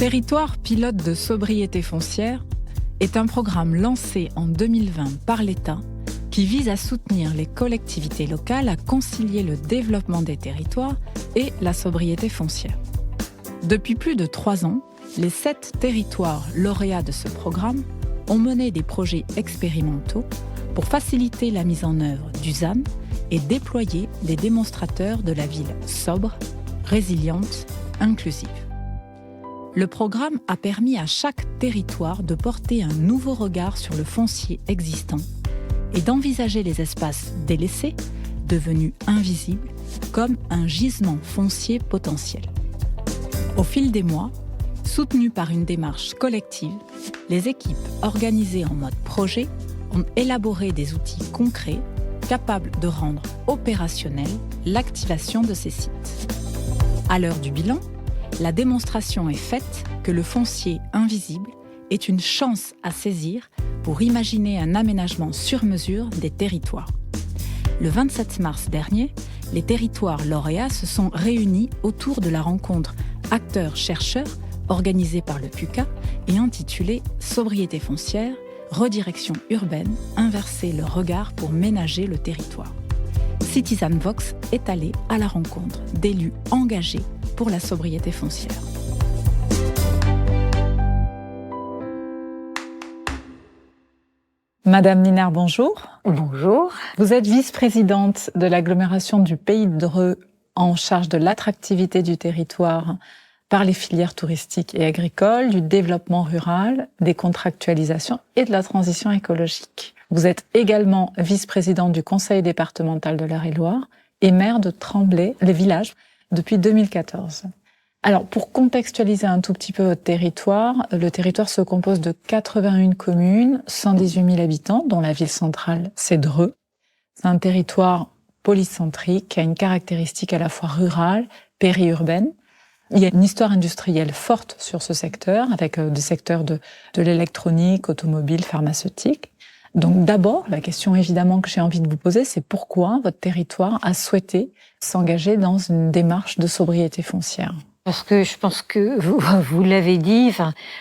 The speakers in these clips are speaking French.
Territoire pilote de sobriété foncière est un programme lancé en 2020 par l'État qui vise à soutenir les collectivités locales à concilier le développement des territoires et la sobriété foncière. Depuis plus de 3 ans, les 7 territoires lauréats de ce programme ont mené des projets expérimentaux pour faciliter la mise en œuvre du ZAN et déployer des démonstrateurs de la ville sobre, résiliente, inclusive. Le programme a permis à chaque territoire de porter un nouveau regard sur le foncier existant et d'envisager les espaces délaissés, devenus invisibles, comme un gisement foncier potentiel. Au fil des mois, soutenues par une démarche collective, les équipes organisées en mode projet ont élaboré des outils concrets capables de rendre opérationnelle l'activation de ces sites. À l'heure du bilan, la démonstration est faite que le foncier invisible est une chance à saisir pour imaginer un aménagement sur mesure des territoires. Le 27 mars dernier, les territoires lauréats se sont réunis autour de la rencontre acteurs-chercheurs organisée par le PUCA et intitulée « Sobriété foncière, redirection urbaine, inverser le regard pour ménager le territoire ». Citizen Vox est allé à la rencontre d'élus engagés pour la sobriété foncière. Madame Ninard, bonjour. Bonjour. Vous êtes vice-présidente de l'agglomération du Pays de Dreux en charge de l'attractivité du territoire par les filières touristiques et agricoles, du développement rural, des contractualisations et de la transition écologique. Vous êtes également vice-présidente du conseil départemental de l'Eure-et-Loir et maire de Tremblay, les villages, depuis 2014. Alors, pour contextualiser un tout petit peu votre territoire, le territoire se compose de 81 communes, 118 000 habitants, dont la ville centrale, c'est Dreux. C'est un territoire polycentrique qui a une caractéristique à la fois rurale, périurbaine. Il y a une histoire industrielle forte sur ce secteur, avec des secteurs de l'électronique, automobile, pharmaceutique. Donc d'abord, la question évidemment que j'ai envie de vous poser, c'est pourquoi votre territoire a souhaité s'engager dans une démarche de sobriété foncière ? Parce que je pense que vous l'avez dit,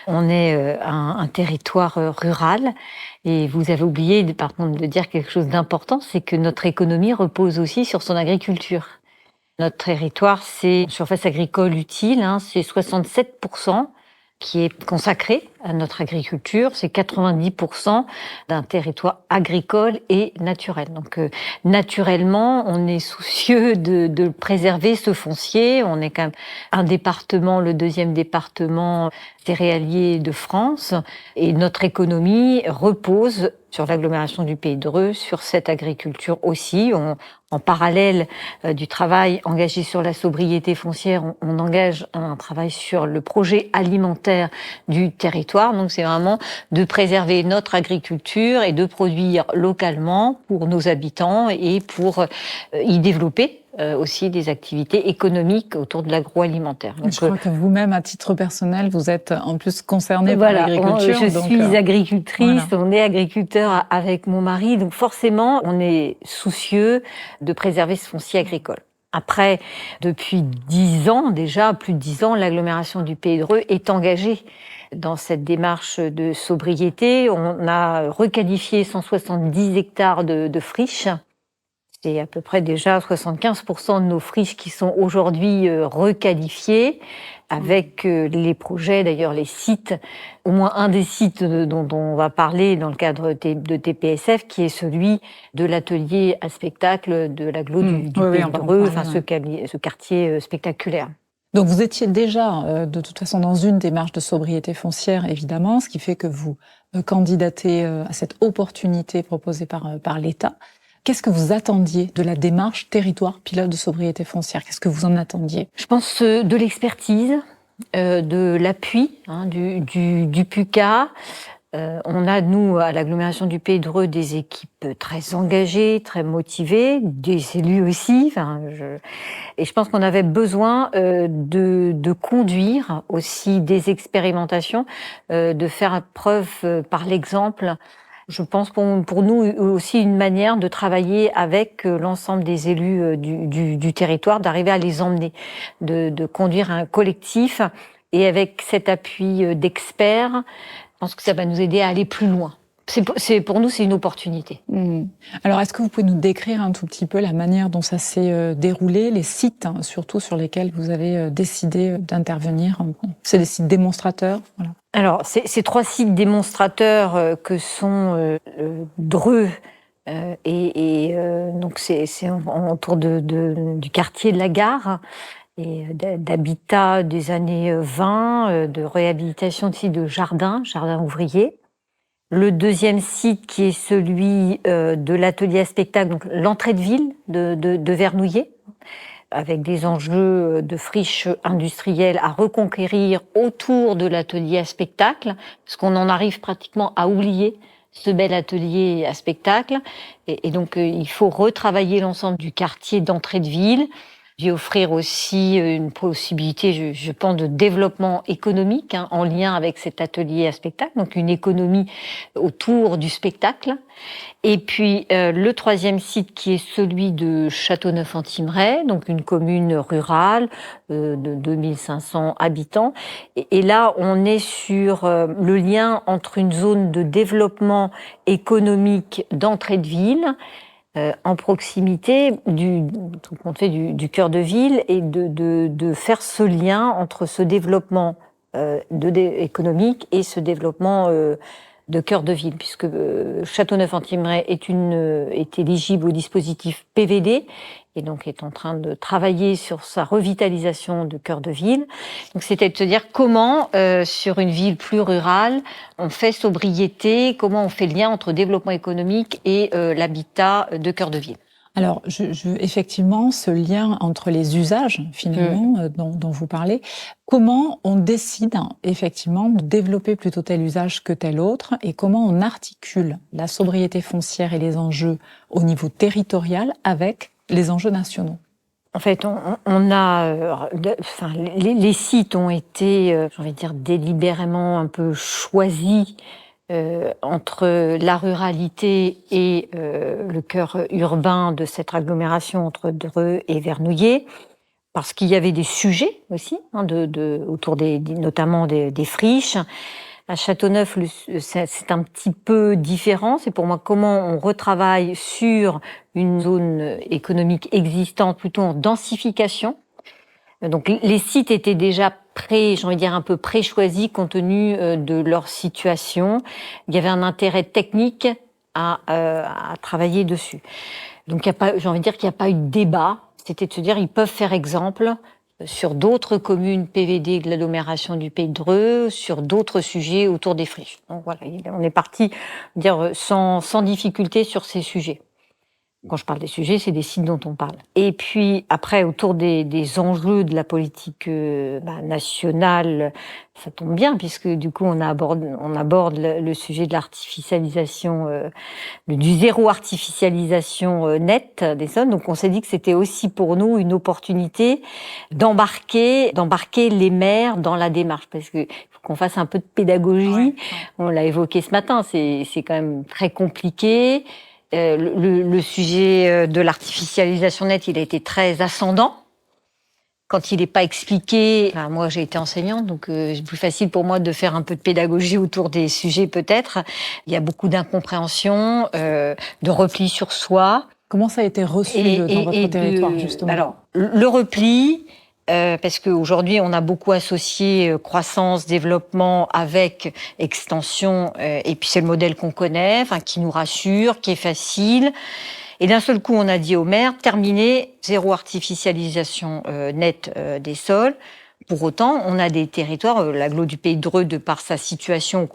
on est un territoire rural et vous avez oublié par contre de dire quelque chose d'important, c'est que notre économie repose aussi sur son agriculture. Notre territoire, c'est une surface agricole utile, c'est 67% qui est consacré à notre agriculture, c'est 90% d'un territoire agricole et naturel. Donc naturellement, on est soucieux de préserver ce foncier. On est quand même un département, le 2e département céréalier de France, et notre économie repose sur l'agglomération du Pays de Dreux, sur cette agriculture aussi. En parallèle du travail engagé sur la sobriété foncière, on engage un travail sur le projet alimentaire du territoire. Donc c'est vraiment de préserver notre agriculture et de produire localement pour nos habitants et pour y développer aussi des activités économiques autour de l'agroalimentaire. Donc, je crois que vous-même, à titre personnel, vous êtes en plus concernée par l'agriculture. Je suis agricultrice, voilà. On est agriculteur avec mon mari, donc forcément, on est soucieux de préserver ce foncier agricole. Après, depuis 10 ans déjà, plus de 10 ans, l'agglomération du Pays de Dreux est engagée dans cette démarche de sobriété. On a requalifié 170 hectares de friches. C'est à peu près déjà 75% de nos friches qui sont aujourd'hui requalifiées, avec les projets, d'ailleurs les sites, au moins un des sites dont on va parler dans le cadre de TPSF, qui est celui de l'atelier à spectacle de l'agglo du Pays de Dreux, ce quartier spectaculaire. Donc vous étiez déjà de toute façon dans une démarche de sobriété foncière, évidemment, ce qui fait que vous candidatez à cette opportunité proposée par l'État. Qu'est-ce que vous attendiez de la démarche territoire pilote de sobriété foncière ? Qu'est-ce que vous en attendiez ? Je pense de l'expertise, de l'appui du PUCA. On a, nous, à l'agglomération du Pays de Dreux, des équipes très engagées, très motivées, des élus aussi. Et je pense qu'on avait besoin de conduire aussi des expérimentations, de faire preuve par l'exemple. Je pense pour nous aussi une manière de travailler avec l'ensemble des élus du territoire, d'arriver à les emmener, de conduire un collectif Et avec cet appui d'experts, je pense que ça va nous aider à aller plus loin. Pour nous, c'est une opportunité. Alors, est-ce que vous pouvez nous décrire un tout petit peu la manière dont ça s'est déroulé, les sites, surtout sur lesquels vous avez décidé d'intervenir? C'est des sites démonstrateurs, voilà. Alors, ces 3 sites démonstrateurs que sont Dreux, donc c'est autour du quartier de la Gare, et d'habitat des années 20, de réhabilitation de sites de jardins ouvriers. Le deuxième site qui est celui de l'atelier à spectacle, donc l'entrée de ville de Vernouillet, avec des enjeux de friches industrielles à reconquérir autour de l'atelier à spectacle, parce qu'on en arrive pratiquement à oublier ce bel atelier à spectacle. Et donc, il faut retravailler l'ensemble du quartier d'entrée de ville, lui offrir aussi une possibilité, je pense, de développement économique en lien avec cet atelier à spectacle, donc une économie autour du spectacle. Et puis le troisième site qui est celui de Châteauneuf-en-Thymerais, donc une commune rurale de 2500 habitants. Et là, on est sur le lien entre une zone de développement économique d'entrée de ville, en proximité du cœur de ville, et de faire ce lien entre ce développement économique et ce développement de cœur de ville, puisque Châteauneuf-en-Thymerais est éligible au dispositif PVD et donc est en train de travailler sur sa revitalisation de cœur de ville. Donc c'était de se dire comment, sur une ville plus rurale, on fait sobriété, comment on fait le lien entre développement économique et l'habitat de cœur de ville. Alors, effectivement, ce lien entre les usages, finalement, dont vous parlez, comment on décide, effectivement, de développer plutôt tel usage que tel autre, et comment on articule la sobriété foncière et les enjeux au niveau territorial avec les enjeux nationaux? En fait, on a, les sites ont été, j'ai envie de dire, délibérément un peu choisis entre la ruralité et le cœur urbain de cette agglomération entre Dreux et Vernouillet, parce qu'il y avait des sujets aussi, autour notamment des friches. À Châteauneuf, c'est un petit peu différent. C'est pour moi comment on retravaille sur une zone économique existante, plutôt en densification. Donc les sites étaient déjà j'ai envie de dire un peu pré-choisis compte tenu de leur situation. Il y avait un intérêt technique à travailler dessus. Donc j'ai envie de dire qu'il n'y a pas eu de débat. C'était de se dire ils peuvent faire exemple sur d'autres communes PVD de l'agglomération du Pays de Dreux, sur d'autres sujets autour des friches. Donc voilà, on est parti dire sans difficulté sur ces sujets. Quand je parle des sujets, c'est des sites dont on parle. Et puis après, autour des enjeux de la politique nationale, ça tombe bien puisque du coup on aborde le sujet de l'artificialisation, du zéro artificialisation nette des sols. Donc on s'est dit que c'était aussi pour nous une opportunité d'embarquer les maires dans la démarche, parce que faut qu'on fasse un peu de pédagogie. Ouais. On l'a évoqué ce matin, c'est quand même très compliqué. Le sujet de l'artificialisation nette, il a été très ascendant. Quand il n'est pas expliqué, moi j'ai été enseignante, donc c'est plus facile pour moi de faire un peu de pédagogie autour des sujets peut-être. Il y a beaucoup d'incompréhension, de repli sur soi. Comment ça a été reçu dans votre territoire, justement? Alors, le repli, parce qu'aujourd'hui, on a beaucoup associé croissance, développement avec extension, et puis c'est le modèle qu'on connaît, qui nous rassure, qui est facile. Et d'un seul coup, on a dit aux maires, terminez, zéro artificialisation nette des sols. Pour autant, on a des territoires, l'agglo du Pays de Dreux, de par sa situation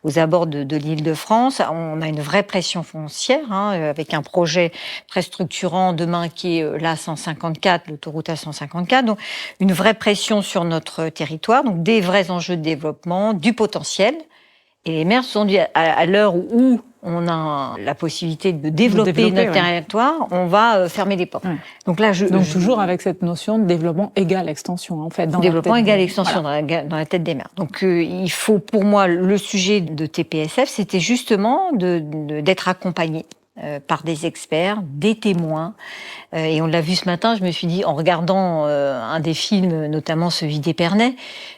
aux abords de l'Île-de-France, on a une vraie pression foncière, avec un projet très structurant demain qui est l'A154, l'autoroute A154, donc une vraie pression sur notre territoire, donc des vrais enjeux de développement, du potentiel. Et les maires se sont dit, à l'heure où on a la possibilité de développer notre territoire, on va fermer les portes. Donc là, donc toujours avec cette notion de développement égale extension, en fait. Développement égale extension, voilà, dans la tête des maires. Donc il faut, pour moi, le sujet de TPSF, c'était justement d'être accompagné. par des experts, des témoins. Et on l'a vu ce matin, je me suis dit, en regardant un des films, notamment celui d'Épernay,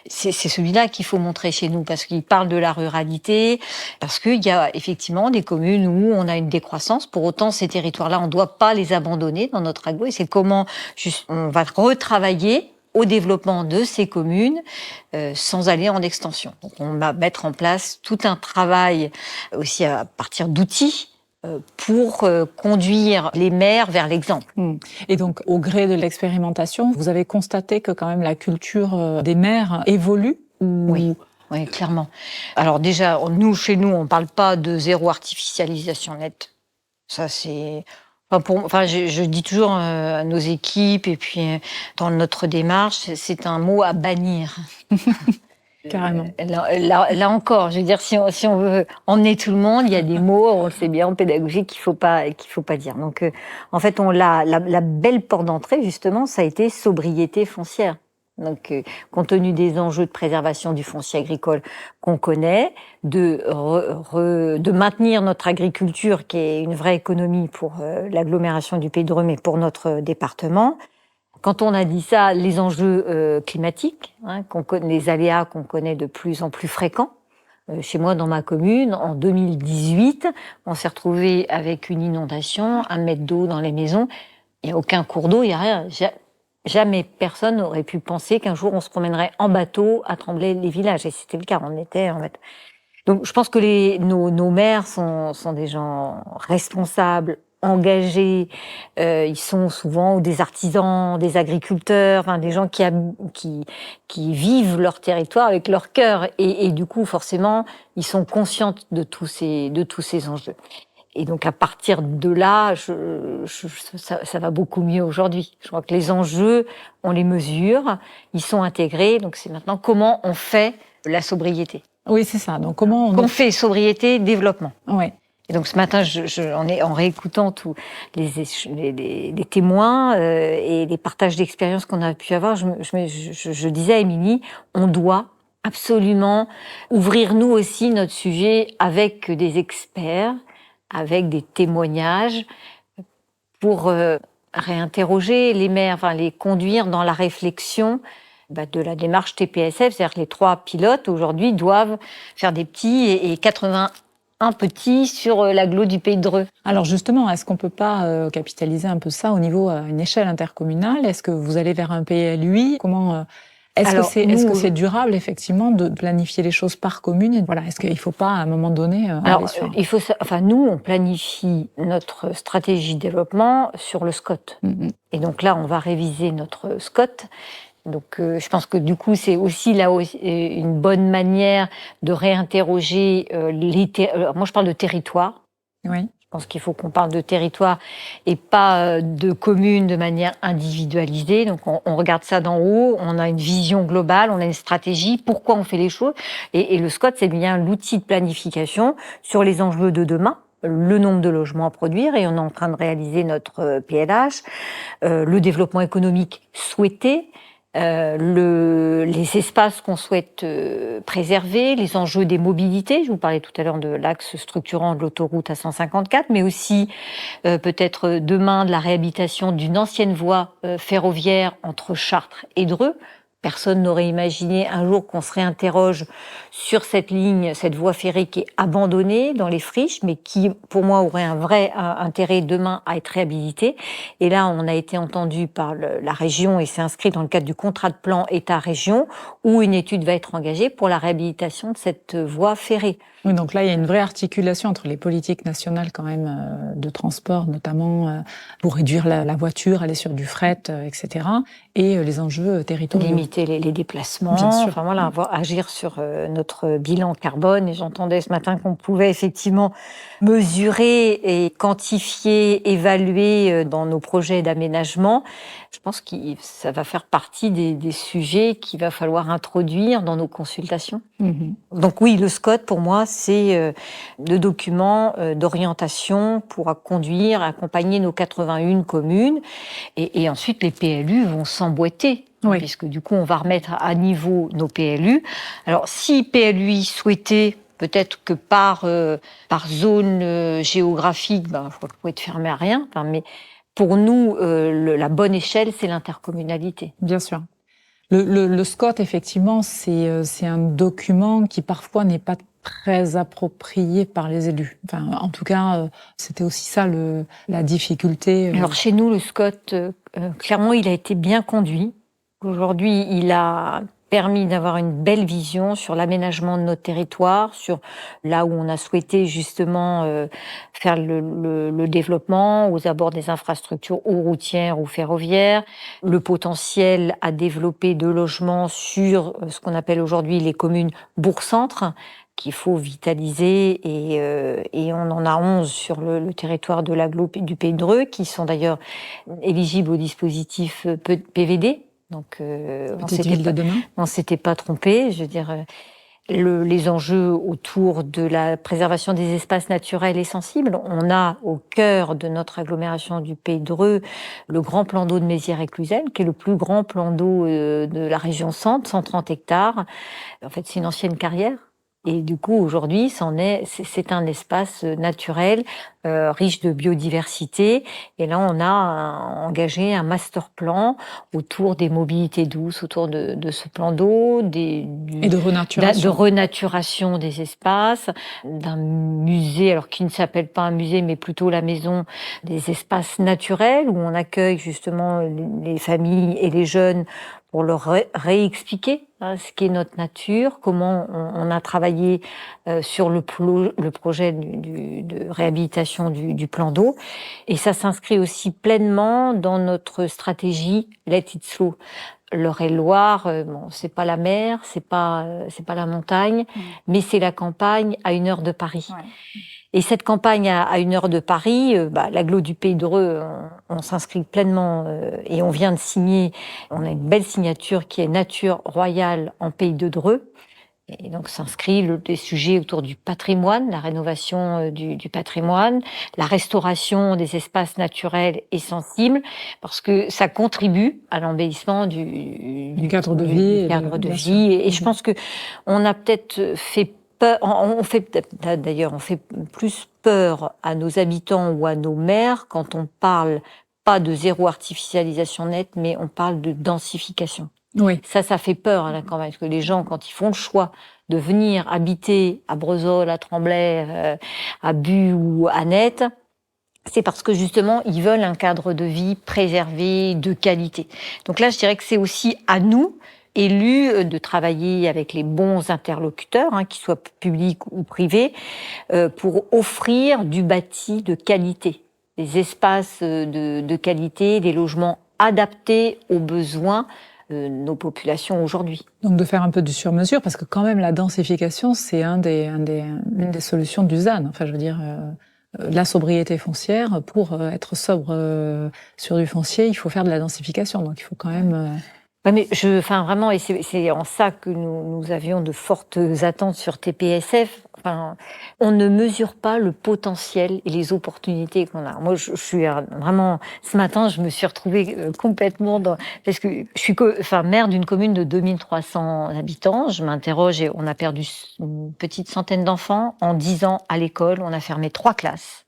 c'est celui-là qu'il faut montrer chez nous, parce qu'il parle de la ruralité, parce qu'il y a effectivement des communes où on a une décroissance. Pour autant, ces territoires-là, on ne doit pas les abandonner dans notre aglo. Et c'est comment on va retravailler au développement de ces communes sans aller en extension. Donc, on va mettre en place tout un travail aussi à partir d'outils pour conduire les maires vers l'exemple. Et donc, au gré de l'expérimentation, vous avez constaté que quand même la culture des maires évolue Oui, clairement. Alors déjà, chez nous, on ne parle pas de zéro artificialisation nette. Ça, c'est... je dis toujours à nos équipes, et puis dans notre démarche, c'est un mot à bannir. Carrément. Là encore, je veux dire, si on veut emmener tout le monde, il y a des mots, on le sait bien en pédagogie, qu'il faut pas dire. Donc, en fait, la belle porte d'entrée, justement, ça a été sobriété foncière. Donc, compte tenu des enjeux de préservation du foncier agricole qu'on connaît, de maintenir notre agriculture, qui est une vraie économie pour l'agglomération du Pays de Drôme et pour notre département. Quand on a dit ça, les enjeux climatiques, les aléas qu'on connaît de plus en plus fréquents. Chez moi, dans ma commune, en 2018, on s'est retrouvé avec une inondation, 1 mètre d'eau dans les maisons. Il n'y a aucun cours d'eau, il n'y a rien. Jamais personne n'aurait pu penser qu'un jour on se promènerait en bateau à Tremblay-les-Villages. Et c'était le cas, on était en fait. Donc je pense que nos maires sont des gens responsables, engagés, ils sont souvent des artisans, des agriculteurs, enfin des gens qui vivent leur territoire avec leur cœur et du coup forcément ils sont conscients de tous ces enjeux. Et donc à partir de là, ça va beaucoup mieux aujourd'hui. Je crois que les enjeux, on les mesure, ils sont intégrés. Donc c'est maintenant comment on fait la sobriété. Oui, c'est ça. Donc comment on fait sobriété, développement. Oui. Et donc ce matin, en réécoutant tous les témoins et les partages d'expériences qu'on a pu avoir, je disais à Émilie, on doit absolument ouvrir nous aussi notre sujet avec des experts, avec des témoignages, pour réinterroger les maires, enfin les conduire dans la réflexion de la démarche TPSF, c'est-à-dire que les 3 pilotes aujourd'hui doivent faire des petits et 81 petits sur l'agglo du Pays de Dreux. Alors justement, est-ce qu'on peut pas capitaliser un peu ça au niveau à une échelle intercommunale? Est-ce que vous allez vers un PLUI? Comment est-ce que c'est durable effectivement de planifier les choses par commune? Voilà, est-ce qu'il faut pas à un moment donné aller sur... nous on planifie notre stratégie de développement sur le SCOT. Et donc là, on va réviser notre SCOT. Donc, je pense que du coup, c'est aussi là une bonne manière de réinterroger moi, je parle de territoire. Oui. Je pense qu'il faut qu'on parle de territoire et pas de communes de manière individualisée. Donc, on regarde ça d'en haut, on a une vision globale, on a une stratégie, pourquoi on fait les choses. Et le SCOT, c'est bien l'outil de planification sur les enjeux de demain. Le nombre de logements à produire, et on est en train de réaliser notre PLH, le développement économique souhaité, les espaces qu'on souhaite préserver, les enjeux des mobilités. Je vous parlais tout à l'heure de l'axe structurant de l'autoroute A154, mais aussi peut-être demain de la réhabilitation d'une ancienne voie ferroviaire entre Chartres et Dreux. Personne n'aurait imaginé un jour qu'on se réinterroge sur cette ligne, cette voie ferrée qui est abandonnée dans les friches, mais qui, pour moi, aurait un vrai intérêt demain à être réhabilitée. Et là, on a été entendu par la région et c'est inscrit dans le cadre du contrat de plan État-région, où une étude va être engagée pour la réhabilitation de cette voie ferrée. Oui, donc là, il y a une vraie articulation entre les politiques nationales quand même de transport, notamment pour réduire la voiture, aller sur du fret, etc., et les enjeux territoriaux. Limiter les déplacements, bien sûr. Enfin voilà, agir sur notre bilan carbone. Et j'entendais ce matin qu'on pouvait effectivement mesurer et quantifier, évaluer dans nos projets d'aménagement. Je pense que ça va faire partie des sujets qu'il va falloir introduire dans nos consultations. Donc oui, le SCOT, pour moi, c'est le document d'orientation pour conduire, accompagner nos 81 communes. Et ensuite, les PLU vont s'emboîter. Puisque du coup, on va remettre à niveau nos PLU. Alors, si PLUI souhaitait Peut-être que par zone géographique, vous pouvez être fermé à rien. Mais pour nous, la bonne échelle, c'est l'intercommunalité. Bien sûr. Le SCOT, effectivement, c'est un document qui parfois n'est pas très approprié par les élus. Enfin, en tout cas, c'était aussi ça la difficulté. Alors chez nous, le SCOT, clairement, il a été bien conduit. Aujourd'hui, il a permis d'avoir une belle vision sur l'aménagement de notre territoire, sur là où on a souhaité justement faire le développement aux abords des infrastructures ou routières ou ferroviaires, le potentiel à développer de logements sur ce qu'on appelle aujourd'hui les communes bourg-centre, qu'il faut vitaliser, et on en a 11 sur le territoire de l'agglomération du Pays de Dreux, qui sont d'ailleurs éligibles au dispositif PVD. Donc, on s'était pas trompé. Je veux dire, les enjeux autour de la préservation des espaces naturels et sensibles. On a au cœur de notre agglomération du Pays de Dreux le grand plan d'eau de Mézières-et-Cluzel, qui est le plus grand plan d'eau de la région centre, 130 hectares. En fait, c'est une ancienne carrière. Et du coup, aujourd'hui, c'est un espace naturel riche de biodiversité. Et là, on a engagé un master plan autour des mobilités douces, autour de ce plan d'eau, et de renaturation des espaces, d'un musée, alors qui ne s'appelle pas un musée, mais plutôt la maison des espaces naturels, où on accueille justement les familles et les jeunes pour leur réexpliquer ce qu'est notre nature, comment on a travaillé sur le projet de réhabilitation du plan d'eau. Et ça s'inscrit aussi pleinement dans notre stratégie Let It Flow. L'Eure-et-Loire, c'est pas la mer, c'est pas la montagne, mais c'est la campagne à 1 heure de Paris. Ouais. Et cette campagne à 1 heure de Paris, l'agglo du Pays de Dreux, on s'inscrit pleinement et on vient de signer, on a une belle signature qui est Nature Royale en Pays de Dreux. Et donc s'inscrit des sujets autour du patrimoine, la rénovation du patrimoine, la restauration des espaces naturels et sensibles, parce que ça contribue à l'embellissement du cadre de vie. Et je pense que on a peut-être fait peur, on fait plus peur à nos habitants ou à nos maires quand on parle pas de zéro artificialisation nette, mais on parle de densification. Oui. Ça fait peur à la campagne, parce que les gens, quand ils font le choix de venir habiter à Brezol, à Tremblay, à Bu ou à Nette, c'est parce que justement, ils veulent un cadre de vie préservé, de qualité. Donc là, je dirais que c'est aussi à nous, élus, de travailler avec les bons interlocuteurs, qu'ils soient publics ou privés, pour offrir du bâti de qualité, des espaces de qualité, des logements adaptés aux besoins de nos populations aujourd'hui. Donc de faire un peu du sur-mesure, parce que quand même la densification, c'est une des solutions du ZAN. Enfin, je veux dire, la sobriété foncière, pour être sobre sur du foncier, il faut faire de la densification. Donc il faut quand même... Ouais, mais vraiment, et c'est en ça que nous avions de fortes attentes sur TPSF. Enfin, on ne mesure pas le potentiel et les opportunités qu'on a. Moi, je suis vraiment, ce matin, je me suis retrouvée complètement parce que je suis maire d'une commune de 2300 habitants. Je m'interroge, et on a perdu une petite centaine d'enfants en 10 ans à l'école. On a fermé 3 classes.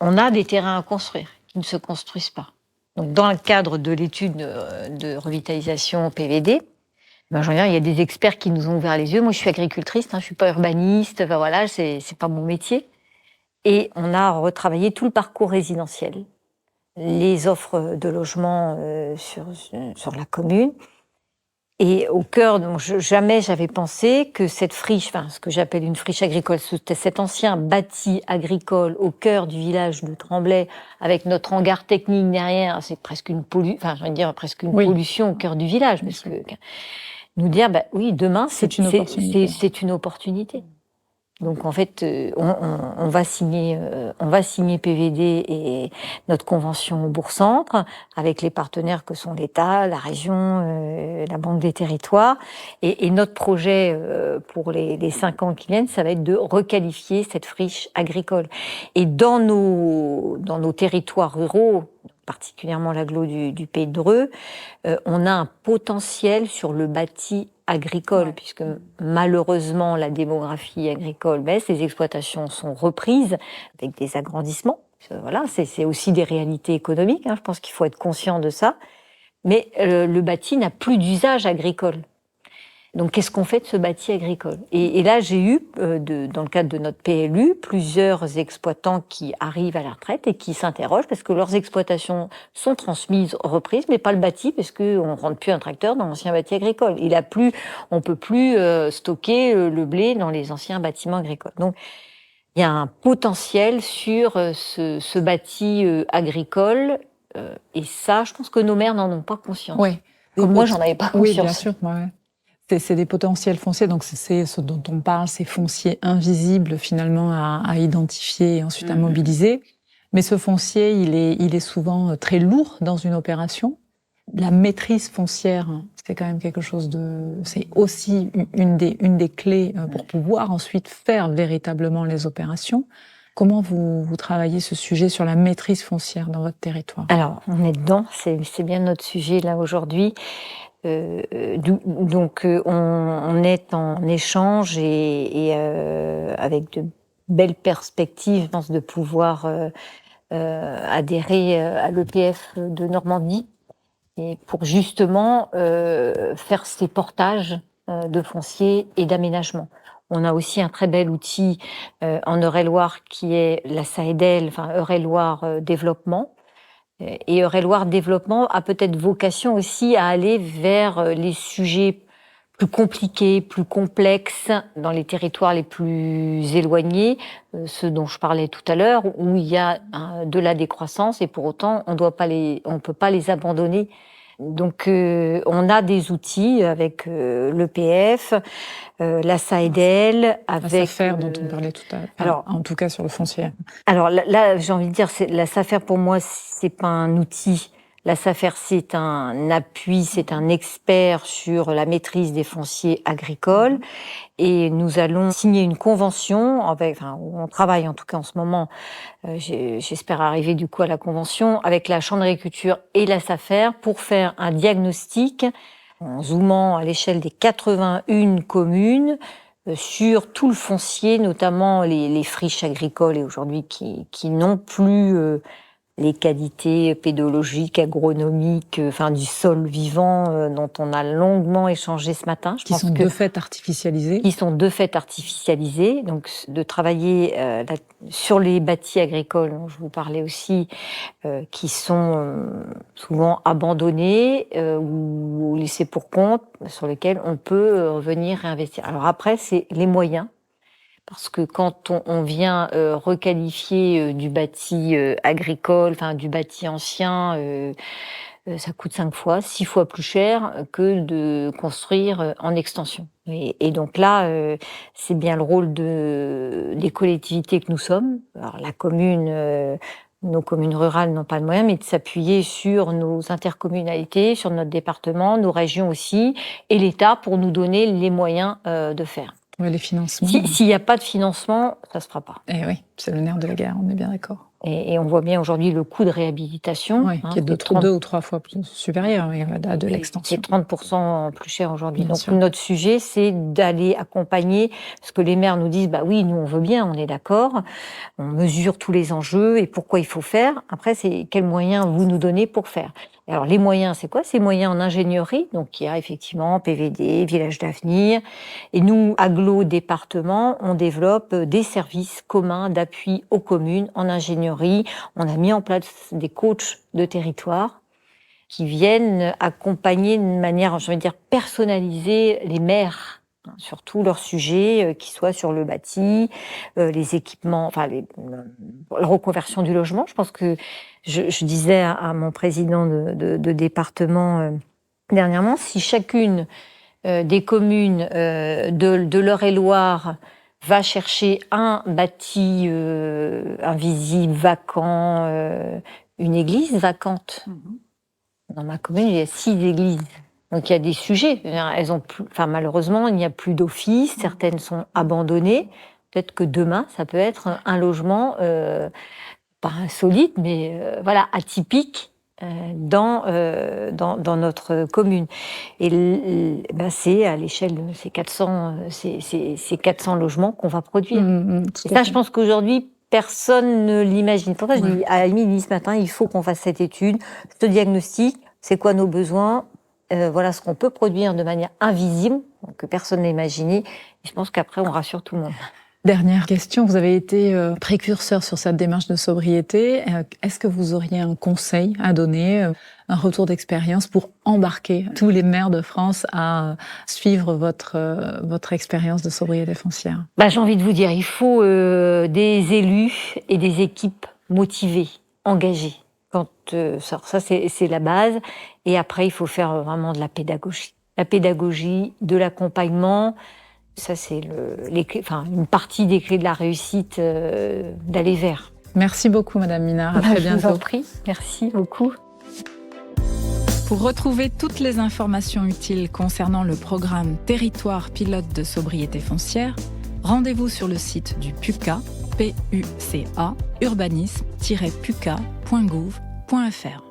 On a des terrains à construire qui ne se construisent pas. Donc, dans le cadre de l'étude de revitalisation PVD, il y a des experts qui nous ont ouvert les yeux. Moi, je suis agricultrice, je suis pas urbaniste. Voilà, c'est pas mon métier. Et on a retravaillé tout le parcours résidentiel, les offres de logement sur la commune. Et au cœur, jamais j'avais pensé que cette friche, ce que j'appelle une friche agricole, cet ancien bâti agricole au cœur du village de Tremblay, avec notre hangar technique derrière, c'est presque une pollution au cœur du village, parce que nous dire, oui, demain, c'est une opportunité. Donc en fait, on va signer PVD et notre convention Bourg-Centre avec les partenaires que sont l'État, la région, la Banque des Territoires. Et notre projet pour les 5 ans qui viennent, ça va être de requalifier cette friche agricole. Et dans nos territoires ruraux, particulièrement l'agglo du Pays de Dreux, on a un potentiel sur le bâti agricole, puisque malheureusement la démographie agricole baisse, les exploitations sont reprises avec des agrandissements. Voilà, c'est aussi des réalités économiques, je pense qu'il faut être conscient de ça. Mais le bâti n'a plus d'usage agricole. Donc, qu'est-ce qu'on fait de ce bâti agricole ? Et là, j'ai eu, dans le cadre de notre PLU, plusieurs exploitants qui arrivent à la retraite et qui s'interrogent parce que leurs exploitations sont transmises, reprises, mais pas le bâti, parce qu'on ne rentre plus un tracteur dans l'ancien bâti agricole. On ne peut plus stocker le blé dans les anciens bâtiments agricoles. Donc, il y a un potentiel sur ce bâti agricole, et ça, je pense que nos maires n'en ont pas conscience. Oui. Comme moi, j'en avais pas conscience. Oui, bien sûr. Ouais. C'est des potentiels fonciers, donc c'est ce dont on parle, ces fonciers invisibles finalement à identifier et ensuite à mobiliser. Mais ce foncier, il est souvent très lourd dans une opération. La maîtrise foncière, c'est quand même quelque chose c'est aussi une des clés pour pouvoir ensuite faire véritablement les opérations. Comment vous travaillez ce sujet sur la maîtrise foncière dans votre territoire ? Alors, on est dedans, c'est bien notre sujet là aujourd'hui. Donc, on est en échange et avec de belles perspectives, je pense, de pouvoir adhérer à l'EPF de Normandie, et pour justement faire ces portages de foncier et d'aménagement. On a aussi un très bel outil en Eure-et-Loire qui est la SAEDEL, enfin Eure-et-Loire Développement. Et Eure-et-Loire Développement a peut-être vocation aussi à aller vers les sujets plus compliqués, plus complexes, dans les territoires les plus éloignés, ceux dont je parlais tout à l'heure, où il y a de la décroissance et pour autant on peut pas les abandonner. Donc on a des outils avec l'EPF, la SAEDEL, avec la SAFER dont on parlait tout à l'heure. Alors, en tout cas sur le foncier. Alors là, j'ai envie de dire, la SAFER pour moi, c'est pas un outil. La SAFER, c'est un appui, c'est un expert sur la maîtrise des fonciers agricoles. Et nous allons signer une convention on travaille en tout cas en ce moment. J'espère arriver du coup à la convention avec la Chambre d'agriculture et la SAFER pour faire un diagnostic en zoomant à l'échelle des 81 communes sur tout le foncier, notamment les friches agricoles et aujourd'hui qui n'ont plus les qualités pédologiques, agronomiques, du sol vivant dont on a longuement échangé ce matin. Qui sont de fait artificialisés. Qui sont de fait artificialisés. Donc, de travailler sur les bâtis agricoles, dont je vous parlais aussi, qui sont souvent abandonnés ou laissés pour compte, sur lesquels on peut revenir réinvestir. Alors après, c'est les moyens. Parce que quand on vient requalifier du bâti agricole, du bâti ancien, ça coûte 6 fois plus cher que de construire en extension. Et donc là, c'est bien le rôle des collectivités que nous sommes. Alors la commune, nos communes rurales n'ont pas de moyens, mais de s'appuyer sur nos intercommunalités, sur notre département, nos régions aussi, et l'État pour nous donner les moyens de faire. Oui, les financements. S'il n'y a pas de financement, ça ne se fera pas. Et oui, c'est le nerf de la guerre, on est bien d'accord. Et on voit bien aujourd'hui le coût de réhabilitation. Qui est 2 ou 3 fois plus supérieur de l'extension. C'est 30% plus cher aujourd'hui. Donc notre sujet, c'est d'aller accompagner ce que les maires nous disent, oui, nous on veut bien, on est d'accord, on mesure tous les enjeux et pourquoi il faut faire. Après, c'est quels moyens vous nous donnez pour faire. Alors les moyens, c'est quoi ? Ces moyens en ingénierie, donc il y a effectivement PVD, Village d'avenir, et nous, agglo département, on développe des services communs d'appui aux communes en ingénierie. On a mis en place des coachs de territoire qui viennent accompagner de manière, personnalisée les maires sur tous leurs sujets, qu'ils soient sur le bâti, les équipements, la reconversion du logement. Je pense que je disais à mon président de département dernièrement, si chacune des communes de l'Eure-et-Loire va chercher un bâti invisible, vacant, une église vacante. Dans ma commune, il y a 6 églises. Donc il y a des sujets. Elles ont plus, malheureusement, il n'y a plus d'office. Certaines sont abandonnées. Peut-être que demain, ça peut être un logement pas insolite, mais voilà, atypique dans notre commune. Et c'est à l'échelle de ces 400 logements qu'on va produire. Et ça, je pense qu'aujourd'hui, personne ne l'imagine. Pour ça, je dis à Émilie ce matin, il faut qu'on fasse cette étude, ce diagnostic, c'est quoi nos besoins, voilà ce qu'on peut produire de manière invisible, que personne n'a imaginé. Et je pense qu'après, on rassure tout le monde. Dernière question, vous avez été précurseur sur cette démarche de sobriété. Est-ce que vous auriez un conseil à donner, un retour d'expérience pour embarquer tous les maires de France à suivre votre expérience de sobriété foncière? J'ai envie de vous dire, il faut des élus et des équipes motivées, engagées. Ça, c'est la base. Et après, il faut faire vraiment de la pédagogie. La pédagogie, de l'accompagnement. Ça, c'est une partie des clés de la réussite d'aller vers. Merci beaucoup, Madame Minard. À très bientôt. Je vous en prie. Merci beaucoup. Pour retrouver toutes les informations utiles concernant le programme Territoire pilote de sobriété foncière, rendez-vous sur le site du PUCA, PUCA, urbanisme-puca.gouv.fr.